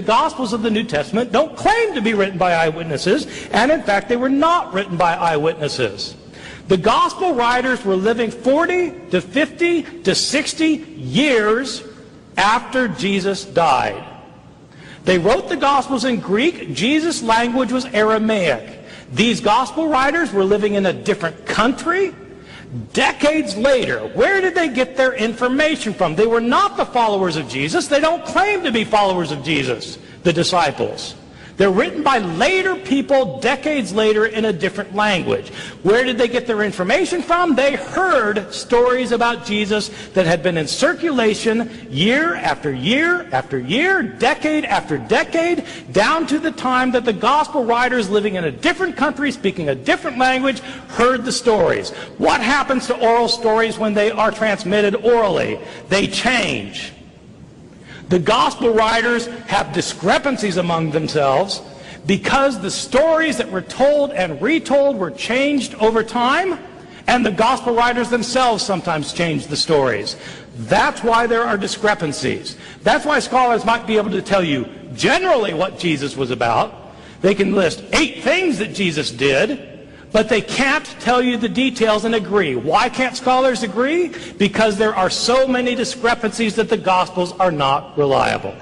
The Gospels of the New Testament don't claim to be written by eyewitnesses, and in fact they were not written by eyewitnesses. The Gospel writers were living 40 to 50 to 60 years after Jesus died. They wrote the Gospels in Greek. Jesus' language was Aramaic. These Gospel writers were living in a different country. Decades later, where did they get their information from? They were not the followers of Jesus. They don't claim to be followers of Jesus, the disciples. They're written by later people, decades later, in a different language. Where did they get their information from? They heard stories about Jesus that had been in circulation year after year after year, decade after decade, down to the time that the gospel writers living in a different country, speaking a different language, heard the stories. What happens to oral stories when they are transmitted orally? They change. The gospel writers have discrepancies among themselves because the stories that were told and retold were changed over time, and the gospel writers themselves sometimes changed the stories. That's why there are discrepancies. That's why scholars might be able to tell you generally what Jesus was about. They can list 8 things that Jesus did, but they can't tell you the details and agree. Why can't scholars agree? Because there are so many discrepancies that the Gospels are not reliable.